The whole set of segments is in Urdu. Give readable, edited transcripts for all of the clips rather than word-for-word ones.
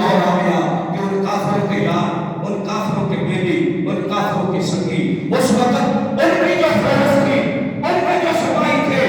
دور آ گیا کہ ان کافروں کے یار، ان کافروں کے بیٹی، ان کافروں کے سنگی، اس وقت ان کی جو فورس تھی، ان کے جو سپاہی تھے،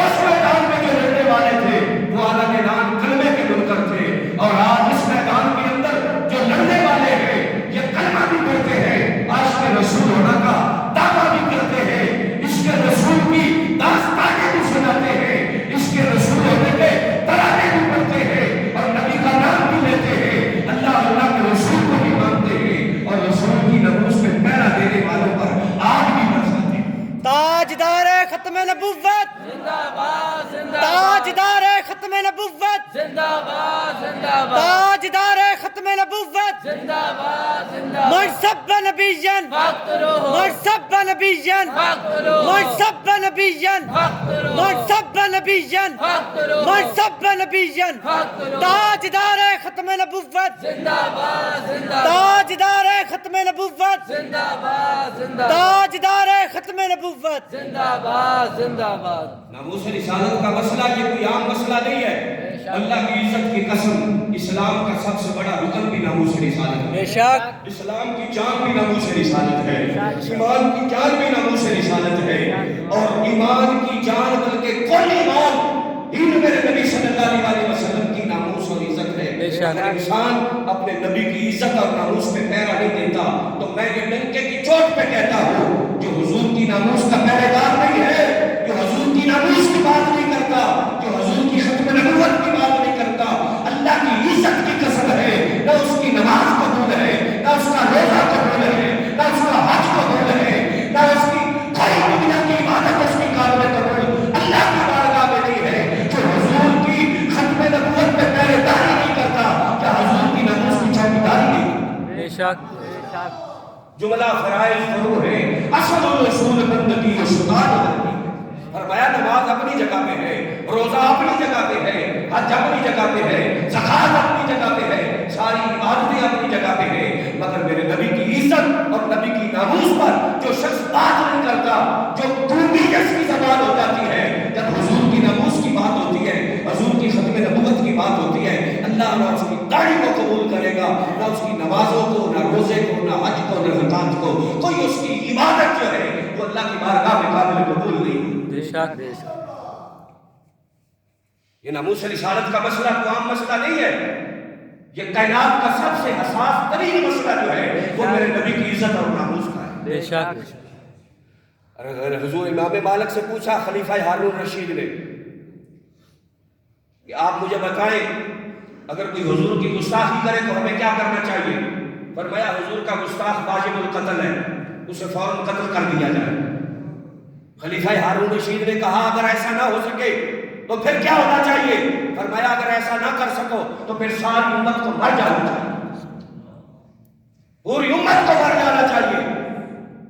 اس میدان میں جو لڑنے والے تھے، وہ اعلیٰ اعلان کلمے کے منکر تھے. اور آج اس میدان کے اندر جو لڑنے والے ہیں، یہ کلمہ بھی پڑھتے ہیں، عاشق رسول ہونا کا دعویٰ بھی کرتے ہیں، اس کے رسول کی داستانیں بھی سناتے ہیں، اس کے رسول ہونے کے ترانے بھی پڑھتے ہیں، اور نبی کا نام بھی لیتے ہیں، اللہ کے رسول کو بھی مانتے ہیں، اور رسول کی ناموس میں پہرا دینے والوں پر آگ بھی برساتے ہیں. تاجدار ختم نبوت زندہ باد زندہ باد تاجدار ختم نبوت زندہ باد زندہ باد تاجدار ختم نبوت زندہ باد زندہ باد منصب نبیًا فاقتلوه منصب نبیًا فاقتلوه منصب نبیًا فاقتلوه منصب نبیًا فاقتلوه منصب نبیًا فاقتلوه تاجدار ختم نبوت زندہ باد زندہ باد تاجدار ختم نبوت زندہ باد زندہ باد تاجدار ختم نبوت زندہ باد زندہ باد. ناموس رسالت کا مسئلہ یہ کوئی عام مسئلہ نہیں ہے. اللہ کی عزت کی قسم، اسلام کا سب سے بڑا رکن بھی ناموس رسالت ہے. بے شک اسلام کی جان بھی ناموس رسالت ہے، ایمان کی جان بھی ناموس رسالت ہے. اور ایمان کی جان بلکہ کل ایمان دین میرے نبی صلی اللہ علیہ وسلم کی ناموس اور عزت ہے. اگر انسان اپنے نبی کی عزت اور ناموس میں پیرا نہیں دیتا تو میں یہ ڈنکے کی چوٹ پہ کہتا ہوں، جو حضور کی ناموس کا پہرے دار نہیں ہے، جو حضور کی ناموس کی بات نہیں کرتا، جو حضور کی ختم نبوت کی بات نہیں کرتا، اللہ کی عزت کی قسم ہے، نہ اس کی نماز قبول ہے، نہ اس کا روزہ قبول ہے، نہ اس کا حج قبول ہے، نہ اس کی کوئی دنیا کی عبادت اس کی قابل قبول اللہ کی بارگاہ میں نہیں ہے. جو حضور کی ختم نبوت میں پہرے داری نہیں کرتا، کیا حضور کی ناموس کی چوکیداری نہیں کرتا؟ بے شک جملہ فرائض فرو ہے، اصل اصول بندگی و شکار بندگی. فرمایا نماز اپنی جگہ پہ ہے، روزہ اپنی جگہ پہ ہے، حج اپنی جگہ پہ ہے، زکوٰۃ اپنی جگہ پہ ہے، ساری عبادتیں اپنی جگہ پہ ہے. مگر میرے نبی کی عزت اور نبی کی ناموس پر جو شخص بات نہیں کرتا، جو دومی جس کی زبان ہو جاتی ہے جب حضور کی ناموس کی بات ہوتی ہے، حضور کی ختم نبوت کی بات ہوتی ہے، اللہ نہ اس کی داڑھی کو قبول کرے گا، نہ اس کی نمازوں کو، نہ روزے کو، نہ حج کو، نہ زکوٰۃ کو. کوئی اس کی عبادت جو ہے وہ اللہ کی بارگاہ میں قابل قبول نہیں. بے شک یہ ناموس رسالت کا مسئلہ کوئی عام مسئلہ نہیں ہے. یہ کائنات کا سب سے حساس ترین مسئلہ جو ہے وہ میرے نبی کی عزت اور ناموس کا ہے. بے شک حضور امام مالک سے پوچھا خلیفہ ہارون رشید نے کہ آپ مجھے بتائیں اگر کوئی حضور کی گستاخی کرے تو ہمیں کیا کرنا چاہیے؟ فرمایا حضور کا گستاخ واجب القتل ہے، اسے فوراً قتل کر دیا جائے. خلیفہ ہارون رشید نے کہا اگر ایسا نہ ہو سکے تو پھر کیا ہونا چاہیے؟ فرمایا اگر ایسا نہ کر سکو تو پھر ساری امت کو مر جانا چاہیے، پوری امت کو مر جانا چاہیے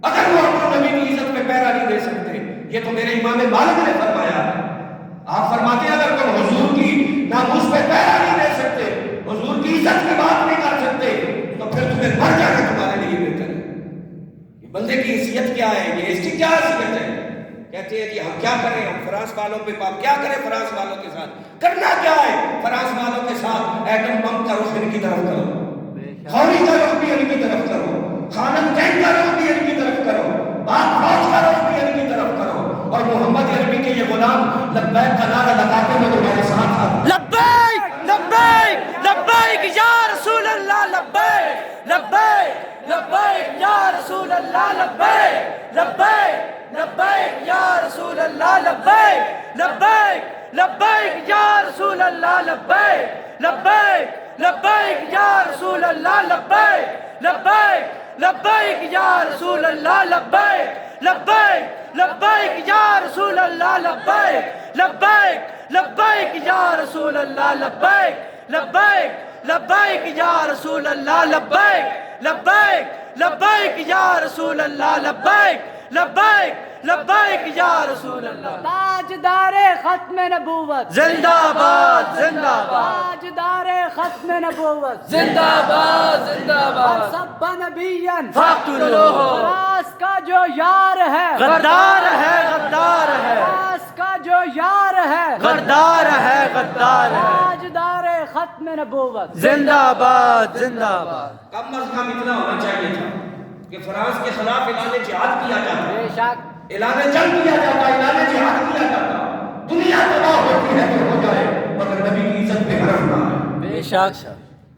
اگر وہ اپنے نبی کی عزت میں پیرا نہیں دے سکتے. یہ تو میرے امام مالک نے فرمایا. آپ فرماتے ہیں اگر تم حضور کی ناموس پہ پیرا نہیں دے سکتے، حضور کی عزت کی بات نہیں کر سکتے تو پھر تمہیں مر جانا تمہارے لیے بہتر ہے. یہ بندے کی حیثیت کیا ہے؟ یہ اس کی کیا حیثیت ہے؟ کہتے ہیں کہ ہم کیا کریں، ہم فرانس والوں پہ پاپ کیا کریں، فرانس والوں کے ساتھ کرنا کیا ہے؟ فرانس والوں کے ساتھ ایٹم بم کا رخ ان کی طرف کرو، خوری کا رخ بھی ان کی طرف کرو، خانم جنگ کا رخ بھی ان کی طرف کرو، باپ فوج کا رخ بھی ان کی طرف کرو، اور محمد عربی کے یہ غلام لبیک کا نعرہ لگاتے ہوئے تمہارے ساتھ لبیک لبیک لبیک یا رسول اللہ، لبیک لبیک لبیک یا رسول اللہ، لبیک لبیک لبیک یا رسول اللہ، لبیک لبیک لبیک یا رسول اللہ، لبیک لبیک لبیک یا رسول اللہ، لبیک لبیک لبیک یا رسول اللہ، لبیک لبیک لبیک یا رسول اللہ، لبیک لبیک لبیک یا رسول اللہ، لبیک لبیک لبیک یا رسول اللہ، لبیک لبیک لبیک یا رسول اللہ، لبیک لبیک لبیک یا رسول اللہ. تاجدار ختم نبوت زندہ باد زندہ باد تاجدار ختم نبوت زندہ باد زندہ باد. سب نبیًا فاقتلوہ. فراس کا جو یار ہے غدار ہے غدار ہے فراس کا جو یار ہے غدار ہے غدار ہے. تاجدار ختم نبوت زندہ باد زندہ باد کم از کم اتنا ہونا چاہیے تھا کہ فرانس کے خلاف اعلان جہاد کیا جاتا، بے شک اعلان جنگ کیا جاتا، اعلان جہاد کیا جاتا، دنیا تباہ ہوتی ہے تو ہو جائے مگر نبی کی عزت پہ حرف نہ آئے۔ بے شک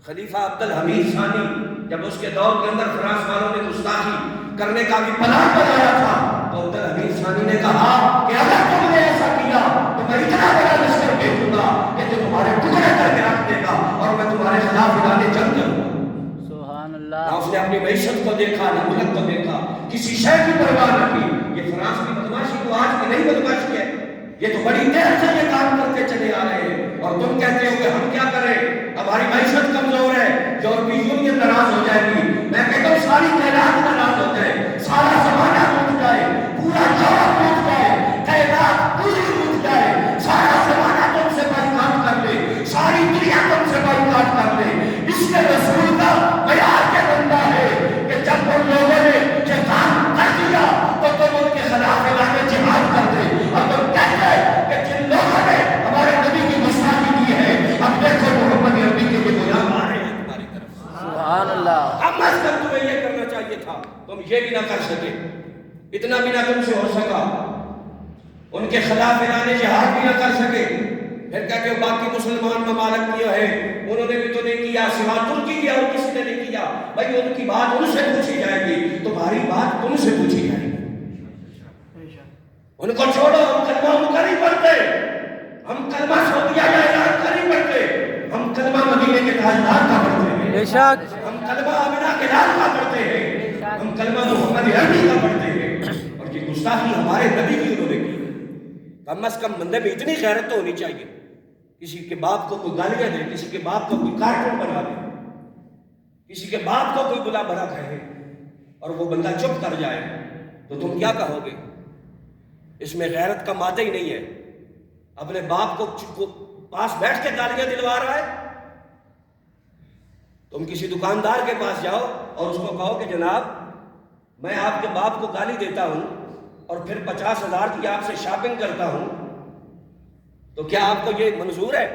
خلیفہ عبد الحمید ثانی جب اس کے دور کے اندر فرانس والوں نے گستاخی کرنے کا بھی پلان بنایا تھا تو عبد الحمید ثانی نے کہا کہ اگر تم نے ایسا کیا تو میں اتنا بڑا لشکر بھیجوں گا کہ جو تمہارے ٹکڑے کر کے رکھ دے گا اور میں تمہارے خلاف اعلان جنگ کروں گا۔ سبحان نہ اللہ۔ اس نے اپنی معیشت کو دیکھا، نہ ملک کو دیکھا، کسی شے کی پرواہ نہ کی۔ یہ فرانس کی بدماشی تو آج کی نہیں بدماشی ہے، یہ تو بڑی دیر سے یہ کام کرتے چلے آ رہے ہیں اور تم کہتے ہو کہ ہم کیا کریں، ہماری معیشت کمزور ہے، یورپی یونین ناراض ہو جائے گی۔ میں کہتا ہوں ساری کائنات ناراض ہو جائے، سارا زمانہ ٹوٹ جائے، پورا یورپ ٹوٹ جائے، کائنات پوری ٹوٹ جائے، سارا زمانہ تم سے بائیکاٹ کر لے، ساری دنیا تم سے بائیکاٹ کر لے۔ اس میں رسول کا معیار کے بندہ ہے کہ جب ان لوگوں نے یہ کام کر دیا تو تم ان کے خلاف اعلان جہاد کر دے اور تم کہتے کہ جن لوگوں نے ہمارے نبی کی گستاخی کی ہے اب دیکھو محمد عربی کے یہ غلام آ رہے ہیں تمہاری طرف۔ سبحان اللہ۔ اب از تک تمہیں یہ کرنا چاہیے تھا، تم یہ بھی نہ کر سکے، اتنا بھی نہ تم سے ہو سکا، ان کے خلاف اعلان جہاد بھی نہ کر سکے۔ پھر کہتے ہو باقی مسلمان ممالک کیا ہے انہوں نے بھی تو نہیں کیا، سوا ترکی کیا اور کسی نے نہیں کیا۔ بھائی ان کی بات ان سے پوچھی جائے گی، تمہاری بات تم سے پوچھی جائے گی۔ ان کو چھوڑو، ہم کلمہ ان کا نہیں پڑھتے، ہم کلمہ سعودیہ یا عراق کا نہیں پڑھتے، ہم کلمہ مدینے کے تاجدار کا پڑھتے ہیں، بے شک ہم کلمہ آمنہ کے لال کا پڑھتے ہیں، ہم کلمہ محمد عربی کا پڑھتے ہیں۔ اور یہ گستاخی ہمارے نبی کی انہوں نے کی۔ کم از کم بندے میں اتنی غیرت تو ہونی چاہیے، کسی کے باپ کو کوئی گالیاں دے، کسی کے باپ کو کوئی کارٹون بنا دے، کسی کے باپ کو کوئی بلا بھلا کہے اور وہ بندہ چپ کر جائے تو تم کیا کہو گے؟ اس میں غیرت کا مادہ ہی نہیں ہے۔ اپنے باپ کو پاس بیٹھ کے گالیاں دلوا رہا ہے۔ تم کسی دکاندار کے پاس جاؤ اور اس کو کہو کہ جناب میں آپ کے باپ کو گالی دیتا ہوں اور پھر 50,000 کی آپ سے شاپنگ کرتا ہوں، تو کیا آپ کو یہ منظور ہے؟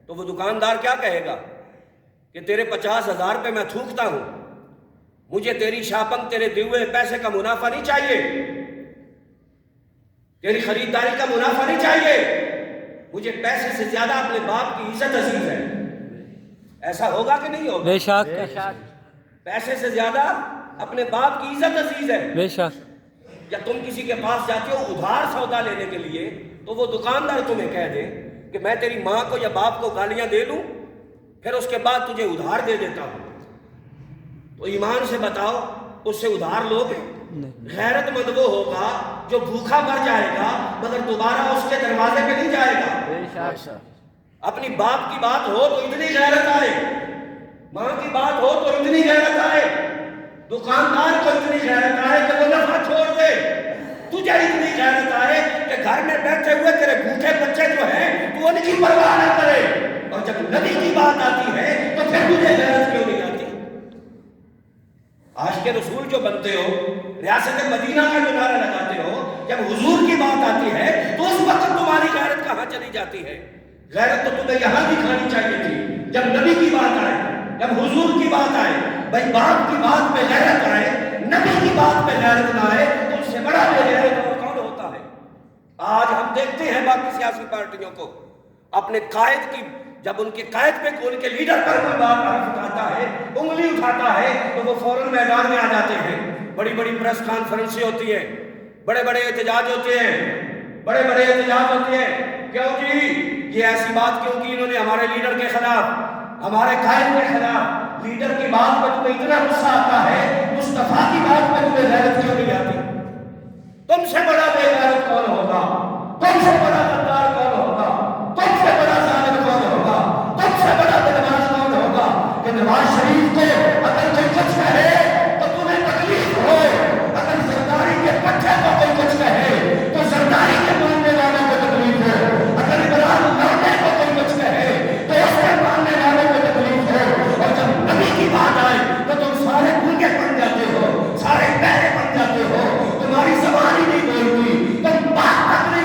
تو وہ دکاندار کیا کہے گا کہ تیرے 50,000 پہ میں تھوکتا ہوں، مجھے تیری شاپنگ، تیرے دیے ہوئے پیسے کا منافع نہیں چاہیے، تیری خریداری کا منافع نہیں چاہیے، مجھے پیسے سے زیادہ اپنے باپ کی عزت عزیز ہے۔ ایسا ہوگا کہ نہیں ہوگا؟ بے شک پیسے سے زیادہ اپنے باپ کی عزت عزیز ہے۔ بے شک یا تم کسی کے پاس جاتے ہو ادھار سودا لینے کے لیے تو وہ دکاندار تمہیں کہہ دے کہ میں تیری ماں کو یا باپ کو گالیاں دے لوں پھر اس کے بعد تجھے ادھار دے دیتا ہوں، تو ایمان سے بتاؤ اس سے ادھار لوگ؟ غیرت مند وہ ہوگا جو بھوکا مر جائے گا مگر دوبارہ اس کے دروازے پہ نہیں جائے گا۔ اپنی باپ کی بات ہو تو اتنی غیرت آئے، ماں کی بات ہو تو اتنی غیرت آئے، دکاندار کو اتنی غیرت آئے کہ وہ نفع چھوڑ دے، تجھے اتنی غیرت آئے کہ گھر میں بیٹھے ہوئے تیرے بھوکے بچے جو ہیں تو ان کی پرواہ نہ کرے، اور جب نبی کی بات آتی ہے تو پھر تجھے غیرت کیوں نہیں آتی؟ عاشق رسول جو بنتے ہو، ریاست مدینہ کا جو نعرہ لگاتے ہو، جب حضور کی بات آتی ہے تو اس وقت تمہاری غیرت کہاں چلی جاتی ہے؟ غیرت تو تمہیں یہاں دکھانی چاہیے تھی جب نبی کی بات آئے، جب حضور کی بات آئے۔ بھائی باپ کی بات پہ غیرت آئے، نبی کی بات پہ غیرت نہ آئے تو اس سے بڑا بے غیرت اور کون ہوتا ہے؟ آج ہم دیکھتے ہیں باقی سیاسی پارٹیوں کو اپنے قائد کی، جب ان کے قائد پہ ان کے لیڈر پر کوئی بات حرف اٹھاتا ہے، انگلی اٹھاتا ہے تو وہ فوراً میدان میں آ جاتے ہیں۔ بڑی بڑی پریس کانفرنسیں ہوتی ہیں، بڑے بڑے احتجاج ہوتے ہیں، بڑے بڑے احتجاج ہوتے ہیں۔ کیوں جی؟ یہ ایسی بات کیوں کی انہوں نے ہمارے لیڈر کے خلاف، ہمارے قائد کے خلاف؟ لیڈر کی بات پہ تمہیں اتنا غصہ آتا ہے، مصطفیٰ کی بات پہ تمہیں غیرت کیوں نہیں آتی؟ تم سے بڑا بے غیرت کون ہوگا؟ تم سے بڑا غدار کون ہوگا؟ تم سے بڑا ظالم کون ہوگا؟ تم سے بڑا بدماش کون ہوگا کہ نواز شریف کو اگر کوئی کچھ کہے تو تمہیں تکلیف ہو، اگر زرداری کے پٹھے کو کوئی کچھ کہے تو زرداری کے ماننے والوں کو تکلیف ہو، اگر عمران لوٹے کو کوئی کچھ کہے تو اس کے ماننے والوں کو تکلیف ہو، اور جب نبی کی بات آئے تو تم سارے گونگے بن جاتے ہو، سارے بہرے بن جاتے ہو، تمہاری زبان ہی نہیں بولتی، تم بات تک نہیں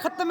ختم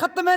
ختم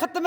ختم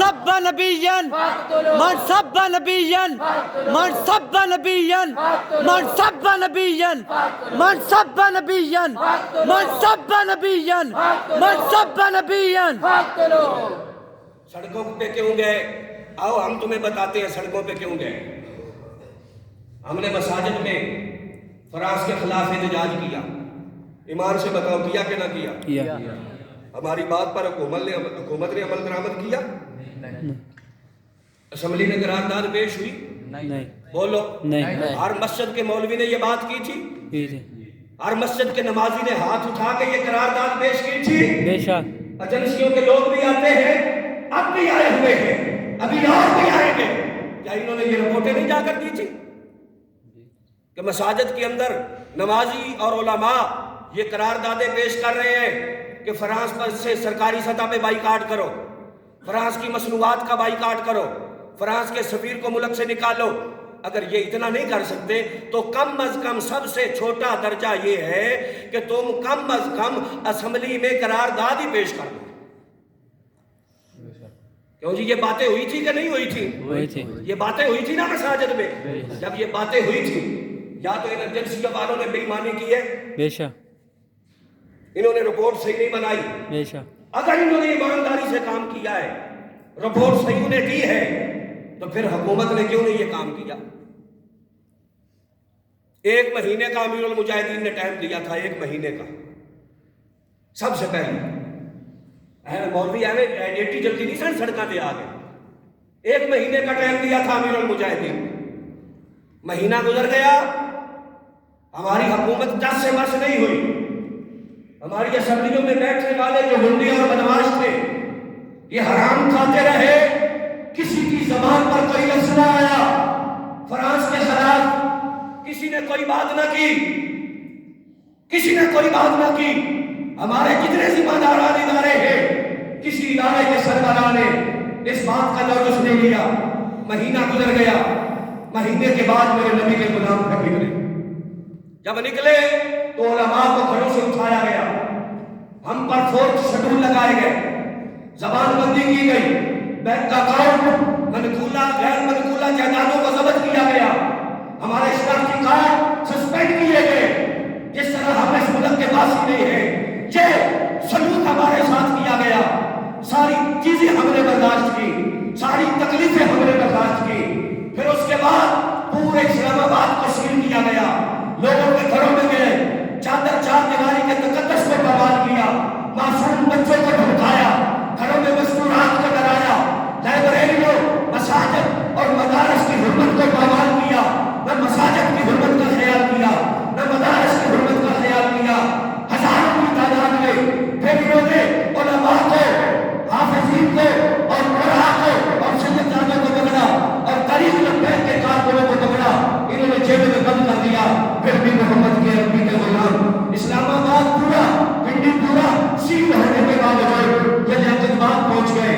سب نبيا من سب نبيا من سب نبيا من سب نبيا من سب نبيا من سب نبيا من سب نبيا فاقتلو سڑکوں پہ کیوں گئے؟ آؤ ہم تمہیں بتاتے ہیں سڑکوں پہ کیوں گئے۔ ہم نے مساجد میں فرانس کے خلاف احتجاج کیا، ایمان سے بتاؤ کیا کہ نہ کیا؟ ہماری بات پر حکومت نے عمل درآمد کیا؟ اسمبلی میں قرارداد پیش ہوئی؟ نہیں بولو۔ نہیں ہر مسجد کے مولوی نے یہ بات کی تھی؟ ہر مسجد کے نمازی نے ہاتھ اٹھا کے یہ قرارداد پیش کی تھی؟ بے شک ایجنسیوں کے لوگ بھی آتے ہیں، اب بھی آئے ہوئے ہیں، ابھی اور بھی آئیں گے۔ کیا انہوں نے یہ رپورٹیں نہیں جا کر دی تھی کہ مساجد کے اندر نمازی اور علماء یہ قراردادیں پیش کر رہے ہیں کہ فرانس پر سے سرکاری سطح پہ بائیکاٹ کرو، فرانس کی مصنوعات کا بائیکاٹ کرو، فرانس کے سفیر کو ملک سے نکالو؟ اگر یہ اتنا نہیں کر سکتے تو کم از کم سب سے چھوٹا درجہ یہ ہے کہ تم کم از کم اسمبلی میں قرارداد ہی پیش کر دو۔ کیوں جی یہ باتیں ہوئی تھی کہ نہیں ہوئی تھی؟ یہ باتیں ہوئی تھی نا مساجد میں۔ جب یہ باتیں ہوئی تھی یا تو ان ایجنسی والوں نے بے ایمانی کی ہے، بے شک انہوں نے رپورٹ صحیح نہیں بنائی۔ بے شک اگر انہوں نے ایمانداری سے کام کیا ہے، رپورٹ صحیح انہیں دی ہے، تو پھر حکومت نے کیوں نہیں یہ کام کیا؟ 1 مہینے کا امیر المجاہدین نے ٹائم دیا تھا، 1 مہینے کا۔ سب سے پہلے مولوی ایڈیٹی جلدی نہیں سن سڑکاں پہ آ گئے۔ 1 مہینے کا ٹائم دیا تھا امیر المجاہدین، مہینہ گزر گیا، ہماری حکومت ٹس سے مس نہیں ہوئی۔ ہماری اسمبلیوں میں بیٹھنے والے جو گنڈے اور بدماش تھے یہ حرام کھاتے رہے، کسی کی زبان پر کوئی لفظ نہ آیا فرانس کے خلاف، کسی نے کوئی بات نہ کی، کسی نے کوئی بات نہ کی۔ ہمارے جتنے ذمہ داران ادارے ہیں، کسی ادارے کے سربراہ نے اس بات کا نوٹس نہیں لیا۔ مہینہ گزر گیا، مہینے کے بعد میرے نبی کے غلام پھر نکلے۔ جب نکلے تو علماء کو گھروں سے اٹھایا گیا، ہم پر فورس شیڈول لگائے گئے، زبان بندی کی گئی، بینک اکاؤنٹ منقولہ غیر منقولہ جائیدادوں کو ضبط کیا گیا، ہمارے شناختی کارڈ سسپینڈ کیے گئے۔ جس طرح ہم اس ملک کے باسی نہیں ہیں، یہ سلوک ہمارے ساتھ کیا گیا۔ ساری چیزیں ہم نے برداشت کی، ساری تکلیفیں ہم نے برداشت کی۔ پھر اس کے بعد پورے اسلام آباد کو سیل کیا گیا، لوگوں کے گھروں میں گئے، چادر چار دیواری کے تقدس کو برباد کیا، معصوم بچوں کو دھمکایا، گھروں میں مستورات کو ڈرایا، لائبریریوں، مساجد اور مدارس کی حرمت کو پامال کیا۔ نہ مساجد کی حرمت کا خیال کیا، نہ مدارس کی حرمت کا خیال کیا۔ ہزاروں کی تعداد میں پھر انہوں نے علماء کو، حافظین کو اور قرآ کو اور سیدزادوں کو پکڑا اور قریب لبیک کے کارکنوں کو پکڑا، انہوں نے جیل میں بند کر دیا۔ پھر بھی محمد کے نبی کے غلام اسلام آباد پورا، پنڈی پورا سیل ہونے کے باوجود یہ لیاقت آباد پہنچ گئے۔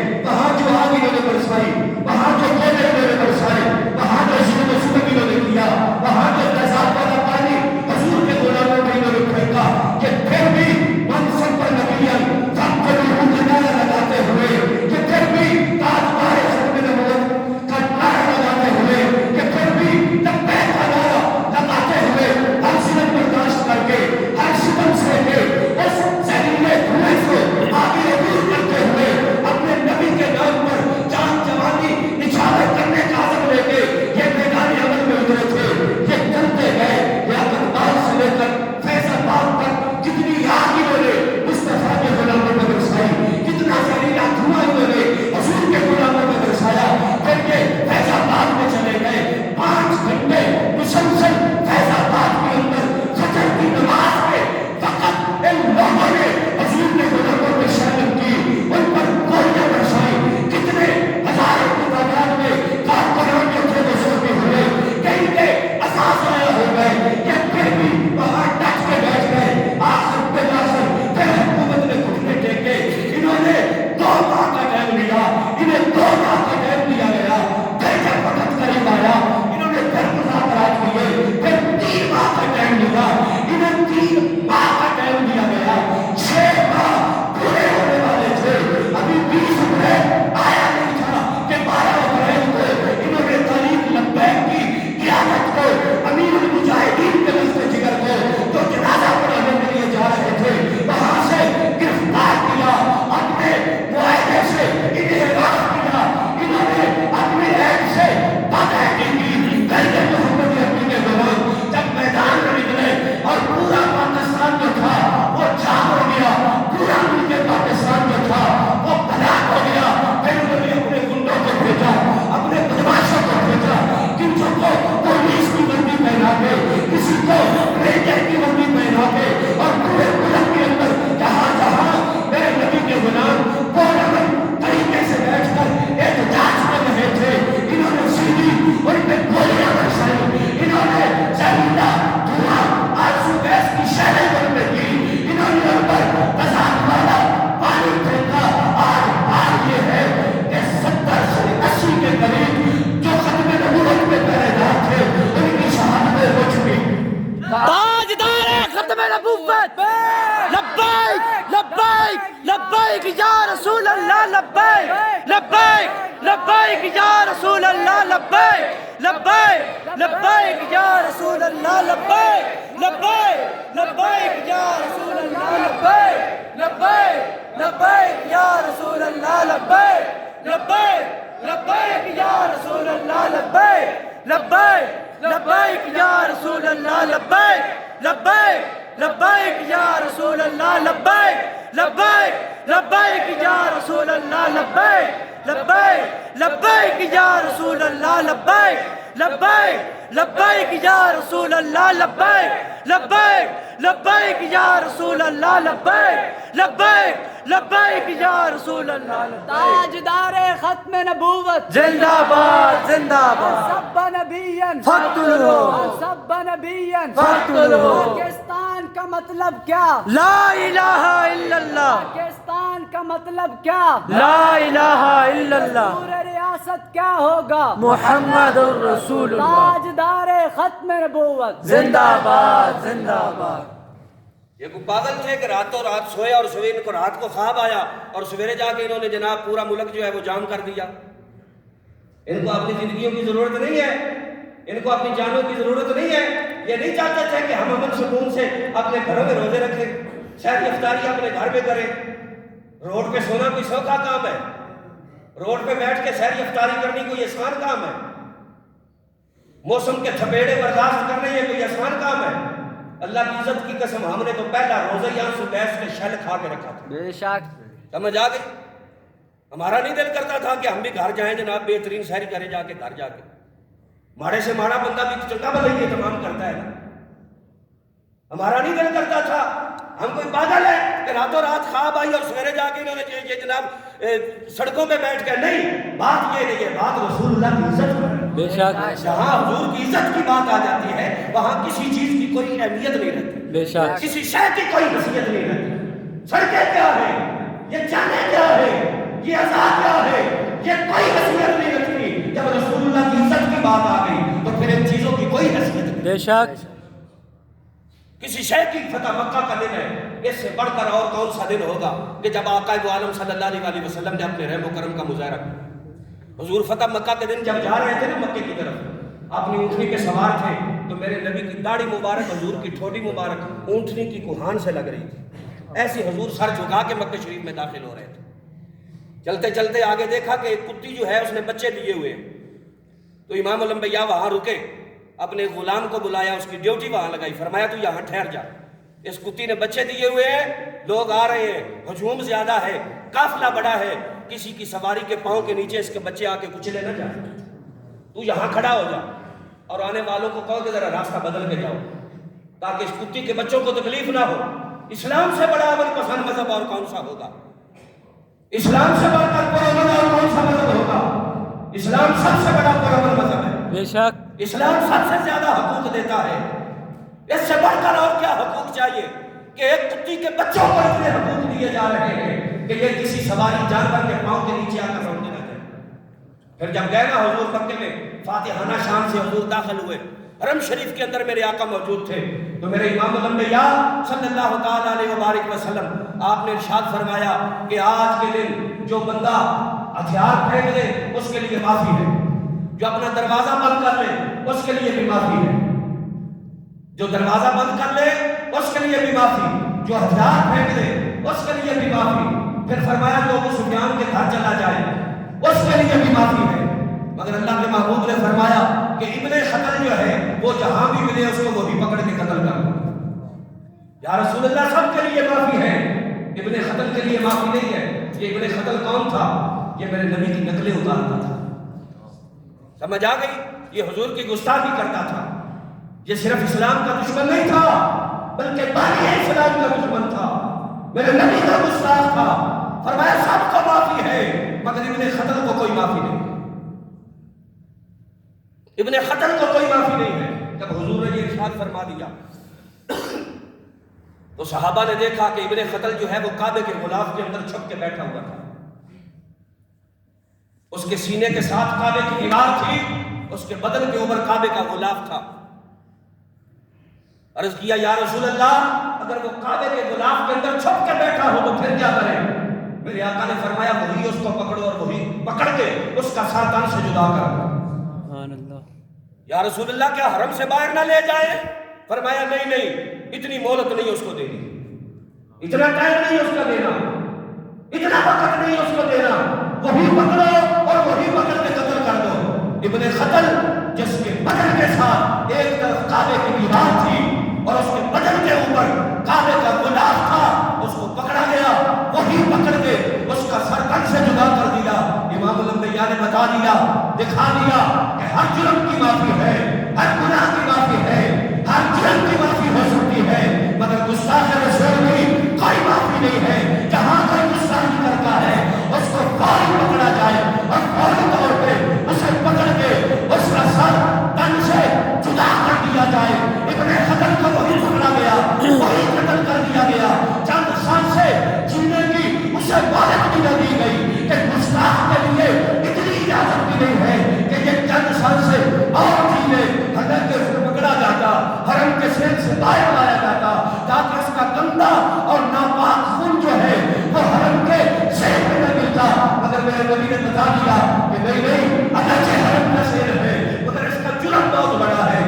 لبیک یا رسول اللہ لبیک لبیک لبیک یا رسول اللہ لبیک لبیک لبیک یا رسول اللہ لبیک لبیک لبیک یا رسول اللہ لبیک لبیک لبیک یا رسول اللہ لبیک لبیک لبیک یا رسول اللہ لبیک لبیک لبیک یا رسول اللہ لبیک لبیک لبیک یا رسول اللہ لبیک لبیک لبیک یا رسول اللہ لبیک لبیک لبیک یا رسول اللہ لبیک لبیک لبیک یا رسول اللہ لبیک لبیک لبیک یا رسول اللہ لبیک لبیک لبیک یا رسول اللہ لبیک تاجدار ختم نبوت زندہ باد زندہ باد سب نبیًا فاقتلوہ سب نبیًا فاقتلوہ پاکستان کا مطلب کیا لا الہ الا اللہ پاکستان کا مطلب کیا لا الہ الا اللہ پورے ریاست کیا ہوگا محمد الرسول اللہ تاجدار ختم نبوت زندہ باد زندہ باد یہ کوئی پاگل تھے کہ راتوں رات سوئے اور سوئے ان کو رات کو خواب آیا اور سویرے جا کے انہوں نے جناب پورا ملک جو ہے وہ جام کر دیا. ان کو اپنی زندگیوں کی ضرورت نہیں ہے, ان کو اپنی جانوں کی ضرورت نہیں ہے. یہ نہیں چاہتے تھے کہ ہم امن سکون سے اپنے گھروں میں روزے رکھیں, سحر افطاری اپنے گھر میں کریں. روڈ پہ سونا کوئی سوکھا کام ہے؟ روڈ پہ بیٹھ کے سحر افطاری کرنی کوئی آسان کام ہے؟ موسم کے تھپیڑے برداشت کرنے یہ کوئی آسان کام ہے؟ اللہ کی عزت کی قسم ہم نے تو پہلا روزہ یہاں سے بیس کے شل کھا کے رکھا تھا. بے شک سمجھ آ گئی؟ ہمارا نہیں دل کرتا تھا کہ ہم بھی گھر جائیں جناب, بہترین سحری کریں جا کے گھر جا کے. ماڑے سے ماڑا بندہ بھی چنگا بھلا یہ تمام کرتا ہے نا. ہمارا نہیں دل کرتا تھا, ہم کوئی پاگل ہے کہ راتوں رات خواب آئی اور سویرے جا کے انہوں نے یہ جناب سڑکوں پہ بیٹھ کے. نہیں, بات یہ نہیں ہے, بات رسول اللہ کی عزت پر ہے. بے شک جہاں حضور کی عزت کی بات آ جاتی ہے وہاں کسی چیز کی کوئی اہمیت نہیں رہتی, بے شک کسی شے کی کوئی حیثیت نہیں رہتی. سڑکیں کیا ہے, یہ جانیں کیا ہے, یہ عزا کیا ہے, یہ کوئی حیثیت نہیں رکھتی. جب رسول اللہ کی عزت کی بات آ گئی تو پھر ان چیزوں کی کوئی حیثیت نہیں. بے شک کسی شے کی فتح مکہ کا دن ہے, اس سے بڑھ کر اور کون سا دن ہوگا کہ جب آقا دو عالم صلی اللہ علیہ وسلم نے اپنے رحم و کرم کا مظاہرہ کیا. حضور فتح مکہ کے دن جب جا رہے تھے نا مکے کی طرف, اپنی اونٹنی کے سوار تھے تو میرے نبی کی داڑھی مبارک, حضور کی ٹھوڑی مبارک اونٹنی کی کوہان سے لگ رہی تھی. ایسی حضور سر جھکا کے مکہ شریف میں داخل ہو رہے تھے. چلتے چلتے آگے دیکھا کہ ایک کتی جو ہے اس نے بچے دیے ہوئے ہیں. تو امام الانبیاء وہاں رکے, اپنے غلام کو بلایا, اس کی ڈیوٹی وہاں لگائی, فرمایا تو یہاں ٹھہر جا, اس کتی نے بچے دیے ہوئے ہیں, لوگ آ رہے ہیں, ہجوم زیادہ ہے, قافلہ بڑا ہے, کسی کی سواری کے پاؤں کے نیچے اس کے بچے آ کے کچلے نہ جائیں. تو یہاں کھڑا ہو جا اور آنے والوں کو کہو کہ ذرا راستہ بدل کے جاؤ تاکہ اس کتی کے بچوں کو تکلیف نہ ہو. اسلام سے بڑا امن پسند مذہب اور کون سا ہوگا؟ اسلام سے بڑھ کر پرامن اور کون سا مذہب ہوگا؟ اسلام سب سے بڑا پرامن مذہب ہے. بے شک اسلام سب سے زیادہ حقوق دیتا ہے. اس سے بڑھ کر اور کیا حقوق چاہیے کہ ایک کتی کے بچوں کو اتنے حقوق دیے جا رہے ہیں کہ یہ کسی سواری جانور کے پاؤں کے نیچے آ کر روکنے نہ جائے. پھر جب گئے نا حضور مکے میں, فاتحانہ شان سے حضور داخل ہوئے, حرم شریف کے اندر میرے آقا موجود تھے, تو میرے امام الانبیاء صلی اللہ تعالیٰ علیہ وبارک وسلم آپ نے ارشاد فرمایا کہ آج کے دن جو بندہ ہتھیار پھینک دے اس کے لیے معافی ہے, جو اپنا دروازہ بند کر لے اس کے لیے بھی معافی ہے, جو دروازہ بند کر لے اس کے لیے بھی معافی, جو ہتھیار پھینک دے اس کے لیے بھی معافی. پھر فرمایا جو ابو سفیان کے گھر چلا جائے اس کے لیے بھی معافی ہے. مگر اللہ کے محبوب نے فرمایا کہ ابن قتل جو ہے وہ جہاں بھی ملے اس کو وہ بھی پکڑ کے قتل کر دو. یا رسول اللہ سب کے لیے معافی ہے, ابن قتل کے لیے معافی نہیں ہے. یہ ابن قتل کون تھا؟ یہ میرے نبی کی نقلیں اتارتا تھا. سمجھ آ گئی؟ یہ حضور کی گستاخی کرتا تھا. یہ صرف اسلام کا دشمن نہیں تھا بلکہ بانی اسلام کا دشمن تھا, میرے نبی کا گستاخ تھا. فرمایا سب کو معافی ہے مگر ابن قتل کو کوئی معافی نہیں. ابن قتل کو کوئی معافی نہیں ہے. جب حضور نے یہ ارشاد فرما دیا تو صحابہ نے دیکھا کہ ابن قتل جو ہے وہ کعبے کے غلاف کے اندر چھپ کے بیٹھا ہوا تھا. اس کے سینے کے ساتھ کعبے کی دیوار تھی, اس کے بدن کے اوپر کعبے کا غلاف تھا. عرض کیا یا رسول اللہ اگر وہ کعبے کے غلاف کے اندر چھپ کے بیٹھا ہو تو پھر کیا کریں؟ میرے آقا نے فرمایا وہی اس کو پکڑو اور وہی پکڑ کے اس کا سر تن سے جدا کر دو۔ سبحان اللہ۔ یا رسول اللہ کیا حرم سے باہر نہ لے جائے؟ فرمایا نہیں نہیں، اتنی مہلت نہیں اس کو دینی، اتنا ٹائم نہیں اس کو دینا، اتنا وقت نہیں اس کو دینا، وہی پکڑو اور وہی پکڑ کے قتل کر دو۔ ابن قتل جس کے بدن کے ساتھ ایک طرف کعبے کی دیوار تھی اور اس کے بدن کے اوپر کعبے کا غلاف تھا، اس کو پکڑا گیا، وہی پکڑ کے اس کا سر تن سے جدا کر دیا۔ امام الانبیاء نے بتا دیا، دکھا دیا کہ ہر جرم کی معافی ہے، ہر گناہ کی معافی ہے، ہر جرم کی معافی ہو سکتی ہے، مگر گستاخ رسول کی کوئی معافی نہیں ہے۔ جہاں کوئی گستاخی کرتا ہے اس کو فوری پکڑا جائے اور فوری طور پہ اسے پکڑ کے اس کا سر تن سے جدا کر دیا جائے۔ ابن قتل کو وہی پکڑا گیا، وہی قتل کر دیا گیا۔ چند سانسیں جینے کی اسے مہلت بھی نہ دی گئی کہ گستاخ کے لیے اتنی اجازت بھی نہیں ہے کہ یہ چند سانسیں اور جی لے، حالانکہ اسے پکڑا جاتا، حرم کے سین سے باہر لایا جاتا تاکہ اس کا گندا اور ناپاک خون جو ہے وہ حرم کے سین میں نہ ملتا، مگر میرے نبی نے بتا دیا کہ نہیں نہیں، اگرچہ حرم کا سین ہے مگر اس کا جرم بہت بڑا ہے،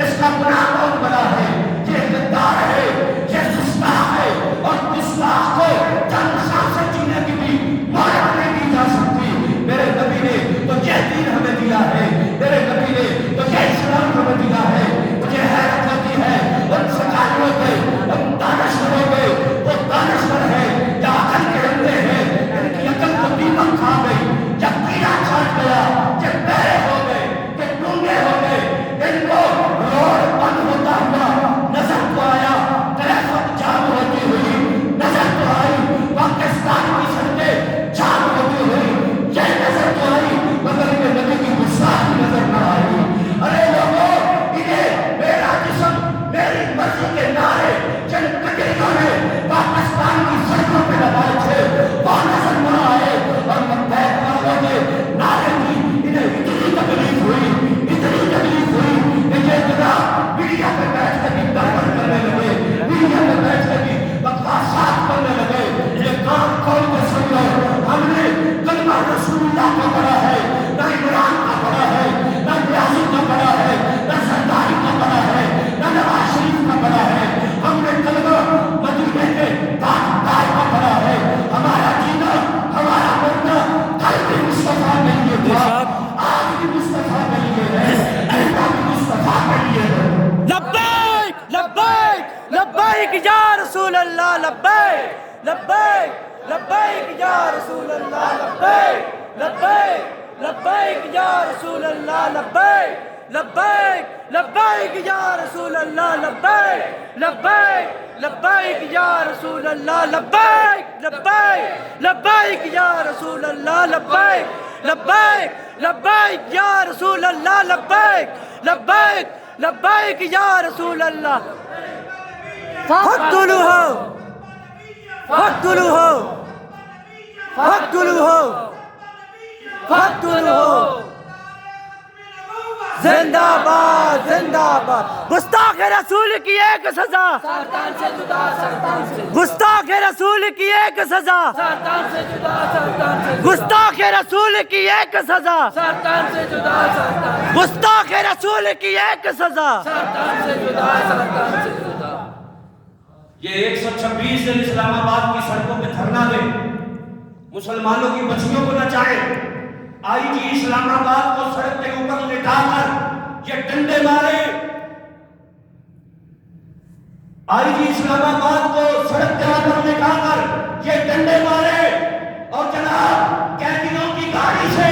اس کا گناہ بہت بڑا ہے، یہ غدار ہے، یہ گستاخ ہے، اور گستاخ کو چند سانسیں جینے کی بھی مہلت نہیں دی جا سکتی۔ میرے نبی نے تو یہ دین ہمیں دیا ہے، میرے نبی نے تو یہ اسلام ہمیں دیا ہے۔ مجھے حیرت ہوتی ہے ان سکاریوں پہ، ان دانشوروں پہ، وہ دانشور ہے یا عقل کے اندھے ہیں، ان کی عقل کو دیمک کھا گئی یا کیڑا چھاٹ گیا، یہ بہرے ہو گئے، یہ گونگے ہو گئے، ان کو روڈ بند ہوتا ہوا نظر تو آیا، ٹریفک جام ہوتی ہوئی نظر تو آئی، پاکستان کی سڑکیں جام ہوتی ہوئی یہ نظر تو آئی، مگر انہیں نبی کی گستاخی نظر نہ آئی۔ ارے لوگوں، انہیں میرا جسم میری مرضی کے نعرے جن کٹریوں نے پاکستان کی سڑکوں پہ لگائے تھے وہ نظر نہ آئے، اور متحد والوں نے نعرے دی، انہیں اتنی تکلیف ہوئی، اتنی تکلیف ہوئی کہ یہ جناب میڈیا پہ بیٹھ کے بھی گڑبڑ کرنے لگے، میڈیا پہ بیٹھ کے بھی بکواسات کرنے لگے۔ یہ کام کھول کے سن لو، ہم نے کلمہ رسول اللہ کو پڑھا ہے، نہ عمران کا پڑھا ہے، نہ نیازی کا پڑھا ہے، نہ سرداری کا پڑھا ہے، نہ نواز شریف کا پڑھا ہے، ہم نے کلمہ مدینے کے تاجدار کا پڑھا ہے۔ ہمارا جینا، ہمارا مرنا کل بھی مصطفیٰ کے لیے تھا، آج بھی مصطفیٰ کے لیے ہے، ایسا بھی مصطفیٰ کے لیے ہے۔ لبیک لبیک لبیک یا رسول اللہ، لبیک لبیک لبیک یا رسول اللہ، لبیک لبیک لبیک یا رسول اللہ، لبیک لبیک لبیک یا رسول اللہ، لبیک لبیک لبیک یا رسول اللہ، لبیک لبیک لبیک یا رسول اللہ، لبیک لبیک لبیک یا رسول اللہ، لبیک لبیک لبیک یا رسول اللہ۔ فاقتلوه فاقتلوه فاقتلوه فاقتلوه۔ زندہ باد زندہ باد۔ گستاخ رسول کی ایک سزا، سرطان سے جدا، سرطان سے گستاخ رسول کی ایک سزا، سرطان سے جدا، سرطان سے گستاخ رسول کی ایک سزا، سرطان سے جدا، سرطان گستاخ رسول کی ایک سزا۔ سرطان سے جدا، سرطان سے جدا۔ یہ 126 دن اسلام آباد کی سڑکوں پہ دھرنا دے، مسلمانوں کی بچیوں کو نچائے، آئی جی اسلام آباد کو سڑک کے اوپر لٹا کر یہ ڈنڈے مارے، آئی جی اسلام آباد کو سڑک کے اوپر لٹا کر یہ ڈنڈے مارے، اور جناب قیدیوں کی گاڑی سے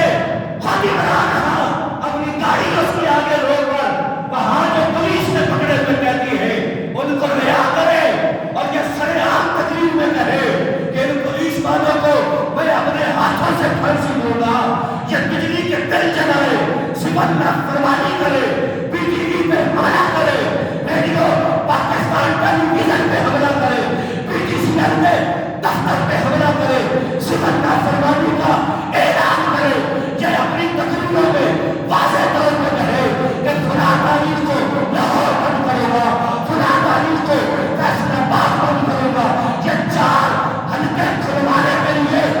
خالی بنا رہا، اپنی گاڑی اس کے آگے روک کر وہاں جو پولیس نے پکڑے ہوئے قیدی ہے ان کو رہا کرے، اور یہ سرعام تقریر میں کہے کہ ان پولیس والوں کو میں اپنے ہاتھوں سے پھانسی دوں گا، یہ بجلی کے بل جلائے، صفت نافرمانی کرے، پی ٹی وی پہ حملہ کرے، ریڈیو پاکستان ٹیلی ویژن پہ حملہ کرے، پی ٹی سی ایل پہ دفتر پہ حملہ کرے، صفت نافرمانی کا اعلان کرے، یہ اپنی تقریروں میں واضح طور پہ کہے کہ فلاں تاریخ کو لاہور بند کرے گا، فلاں تاریخ کو فیصلہ باد بند کرے گا۔ یہ چار حلقے کھلوانے کے لیے